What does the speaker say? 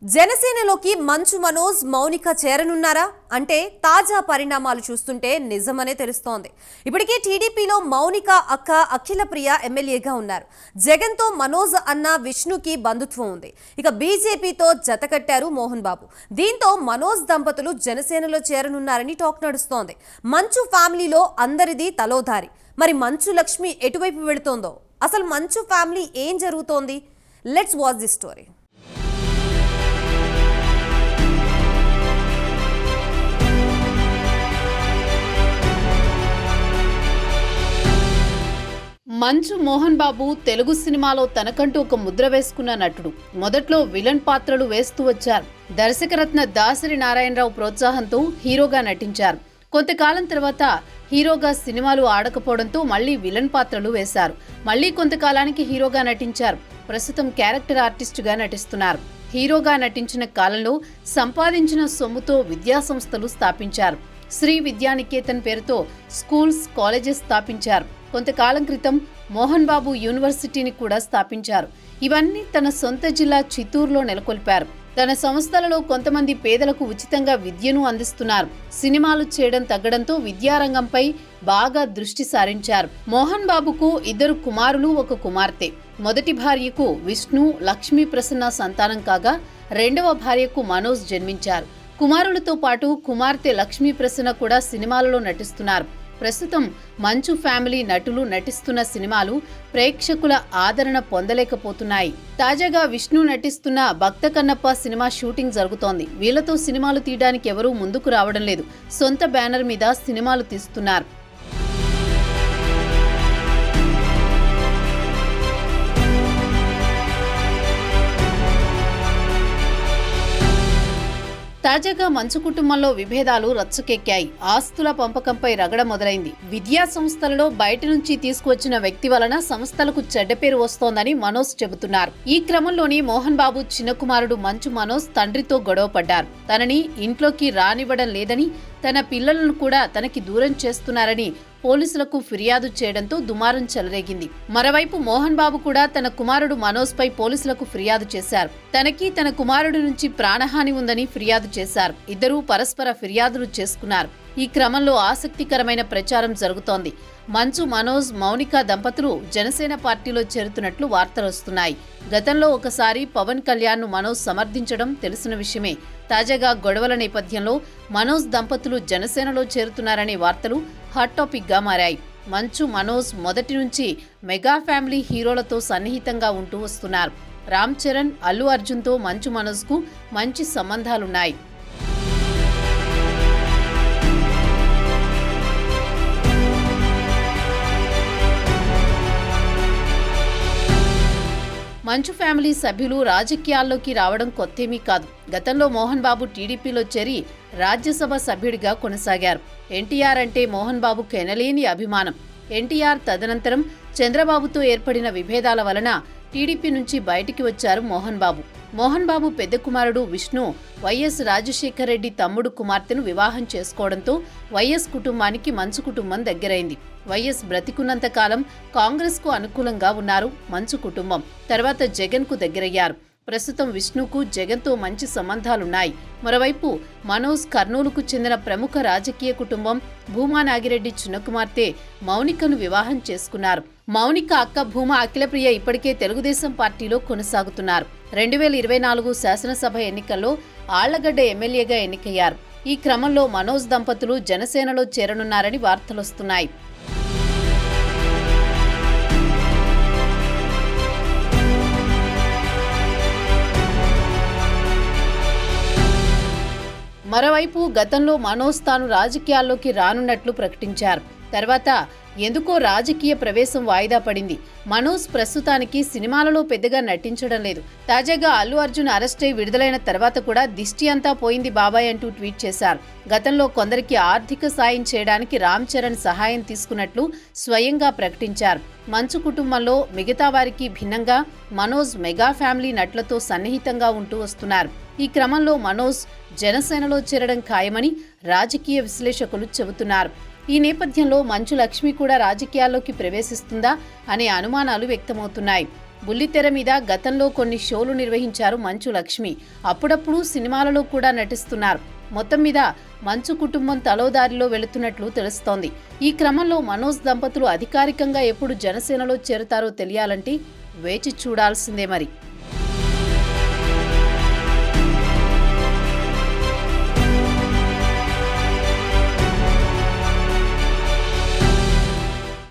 జనసేనలోకి మంచు మనోజ్ మౌనిక చేరనున్నారా అంటే తాజా పరిణామాలు చూస్తుంటే నిజమనే తెలుస్తోంది. ఇప్పటికే టీడీపీలో మౌనిక అక్క అఖిలప్రియ ఎమ్మెల్యేగా ఉన్నారు. జగన్తో మనోజ్ అన్న విష్ణుకి బంధుత్వం ఉంది. ఇక బీజేపీతో జతకట్టారు మోహన్ బాబు. దీంతో మనోజ్ దంపతులు జనసేనలో చేరనున్నారని టాక్ నడుస్తోంది. మంచు ఫ్యామిలీలో అందరిది తలోధారి. మరి మంచు లక్ష్మి ఎటువైపు వెళుతోందో, అసలు మంచు ఫ్యామిలీ ఏం జరుగుతోంది? Let's watch the story. మంచు మోహన్ బాబు తెలుగు సినిమాలో తనకంటూ ఒక ముద్ర వేసుకున్న నటుడు. మొదట్లో విలన్ పాత్రలు వేస్తూ వచ్చారు. దర్శకరత్న దాసరి నారాయణరావు ప్రోత్సాహంతో హీరోగా నటించారు. కొంతకాలం తర్వాత హీరోగా సినిమాలు ఆడకపోవడంతో మళ్లీ విలన్ పాత్రలు వేశారు. మళ్లీ కొంతకాలానికి హీరోగా నటించారు. ప్రస్తుతం క్యారెక్టర్ ఆర్టిస్టుగా నటిస్తున్నారు. హీరోగా నటించిన కాలంలో సంపాదించిన సొమ్ముతో విద్యాసంస్థలు స్థాపించారు. శ్రీ విద్యానికేతన్ పేరుతో స్కూల్స్, కాలేజెస్ స్థాపించారు. కొంతకాలం క్రితం మోహన్ బాబు యూనివర్సిటీని కూడా స్థాపించారు. ఇవన్నీ తన సొంత జిల్లా చిత్తూరులో నెలకొల్పారు. తన సంస్థలలో కొంతమంది పేదలకు ఉచితంగా విద్యను అందిస్తున్నారు. సినిమాలు చేయడం తగ్గడంతో విద్యారంగంపై బాగా దృష్టి సారించారు. మోహన్ బాబుకు 2 కుమారులు, 1 కుమార్తె. మొదటి భార్యకు విష్ణు, లక్ష్మీ ప్రసన్న సంతానం కాగా రెండవ భార్యకు మనోజ్ జన్మించారు. కుమారులతో పాటు కుమార్తె లక్ష్మీ ప్రసన్న కూడా సినిమాలలో నటిస్తున్నారు. ప్రస్తుతం మంచు ఫ్యామిలీ నటులు నటిస్తున్న సినిమాలు ప్రేక్షకుల ఆదరణ పొందలేకపోతున్నాయి. తాజాగా విష్ణు నటిస్తున్న భక్త కన్నప్ప సినిమా షూటింగ్ జరుగుతోంది. వీళ్లతో సినిమాలు తీయడానికి ఎవరూ ముందుకు రావడం లేదు. సొంత బ్యానర్ మీద సినిమాలు తీస్తున్నారు. తాజాగా మంచు కుటుంబంలో విభేదాలు రచ్చకెక్కాయి. ఆస్తుల పంపకంపై రగడ మొదలైంది. విద్యా సంస్థలలో బయట నుంచి తీసుకువచ్చిన వ్యక్తి వలన సంస్థలకు చెడ్డ పేరు వస్తోందని మనోజ్ చెబుతున్నారు. ఈ క్రమంలోని మోహన్ బాబు చిన్న కుమారుడు మంచు మనోజ్ తండ్రితో గొడవపడ్డారు. తనని ఇంట్లోకి రానివ్వడం లేదని, తన పిల్లలను కూడా తనకి దూరం చేస్తున్నారని పోలీసులకు ఫిర్యాదు చేయడంతో దుమారం చెలరేగింది. మరోవైపు మోహన్ బాబు కూడా తన కుమారుడు మనోజ్ పై పోలీసులకు ఫిర్యాదు చేశారు. తనకి తన కుమారుడి నుంచి ప్రాణహాని ఉందని ఫిర్యాదు చేశారు. ఇద్దరూ పరస్పర ఫిర్యాదులు చేసుకున్నారు. ఈ క్రమంలో ఆసక్తికరమైన ప్రచారం జరుగుతోంది. మంచు మనోజ్, మౌనిక దంపతులు జనసేన పార్టీలో చేరుతున్నట్లు వార్తలొస్తున్నాయి. గతంలో ఒకసారి పవన్ కళ్యాణ్ ను మనోజ్ సమర్థించడం తెలిసిన విషయమే. తాజాగా గొడవల నేపథ్యంలో మనోజ్ దంపతులు జనసేనలో చేరుతున్నారనే వార్తలు హాట్ టాపిక్ గా మారాయి. మంచు మనోజ్ మొదటి నుంచి మెగా ఫ్యామిలీ హీరోలతో సన్నిహితంగా ఉంటూ వస్తున్నారు. రామ్ చరణ్, అల్లు అర్జున్తో మంచు మనోజ్ కు మంచి సంబంధాలున్నాయి. మంచు ఫ్యామిలీ సభ్యులు రాజకీయాల్లోకి రావడం కొత్తేమీ కాదు. గతంలో మోహన్ బాబు టీడీపీలో చేరి రాజ్యసభ సభ్యుడిగా కొనసాగారు. ఎన్టీఆర్ అంటే మోహన్ బాబుకు ఎనలేని అభిమానం. ఎన్టీఆర్ తదనంతరం చంద్రబాబుతో ఏర్పడిన విభేదాల వలన టీడీపీ నుంచి బయటికి వచ్చారు మోహన్ బాబు. మోహన్ బాబు పెద్ద కుమారుడు విష్ణు వైఎస్ రాజశేఖర రెడ్డి తమ్ముడు కుమార్తెను వివాహం చేసుకోవడంతో వైఎస్ కుటుంబానికి మంచు కుటుంబం దగ్గరైంది. వైఎస్ బ్రతికున్నంత కాలం కాంగ్రెస్ కు అనుకూలంగా ఉన్నారు మంచు కుటుంబం. తర్వాత జగన్ కు దగ్గరయ్యారు. ప్రస్తుతం విష్ణుకు జగన్తో మంచి సంబంధాలున్నాయి. మరోవైపు మనోజ్ కర్నూలుకు చెందిన ప్రముఖ రాజకీయ కుటుంబం భూమా నాగిరెడ్డి చిన్న కుమార్తె మౌనికను వివాహం చేసుకున్నారు. మౌనిక అక్క భూమా అఖిలప్రియ ఇప్పటికే తెలుగుదేశం పార్టీలో కొనసాగుతున్నారు. 2024 శాసనసభ ఎన్నికల్లో ఆళ్లగడ్డ ఎమ్మెల్యేగా ఎన్నికయ్యారు. ఈ క్రమంలో మనోజ్ దంపతులు జనసేనలో చేరనున్నారని వార్తలొస్తున్నాయి. మరోవైపు గతంలో మనోజ్ తాను రాజకీయాల్లోకి రానున్నట్లు ప్రకటించారు. తర్వాత ఎందుకో రాజకీయ ప్రవేశం వాయిదా పడింది. మనోజ్ ప్రస్తుతానికి సినిమాలలో పెద్దగా నటించడం లేదు. తాజాగా అల్లు అర్జున్ అరెస్ట్ అయి విడుదలైన తర్వాత కూడా దిష్టి అంతా పోయింది బాబాయ్ అంటూ ట్వీట్ చేశారు. గతంలో కొందరికి ఆర్థిక సాయం చేయడానికి రామ్ చరణ్ సహాయం తీసుకున్నట్లు స్వయంగా ప్రకటించారు. మంచు కుటుంబంలో మిగతా వారికి భిన్నంగా మనోజ్ మెగా ఫ్యామిలీ నటులతో సన్నిహితంగా ఉంటూ వస్తున్నారు. ఈ క్రమంలో మనోజ్ జనసేనలో చేరడం ఖాయమని రాజకీయ విశ్లేషకులు చెబుతున్నారు. ఈ నేపథ్యంలో మంచు లక్ష్మి కూడా రాజకీయాల్లోకి ప్రవేశిస్తుందా అనే అనుమానాలు వ్యక్తమవుతున్నాయి. బుల్లితెర మీద గతంలో కొన్ని షోలు నిర్వహించారు మంచు లక్ష్మి. అప్పుడప్పుడు సినిమాలలో కూడా నటిస్తున్నారు. మొత్తం మీద మంచు కుటుంబం తలోదారిలో వెళుతున్నట్లు తెలుస్తోంది. ఈ క్రమంలో మనోజ్ దంపతులు అధికారికంగా ఎప్పుడు జనసేనలో చేరుతారో తెలియాలంటే వేచి చూడాల్సిందే మరి.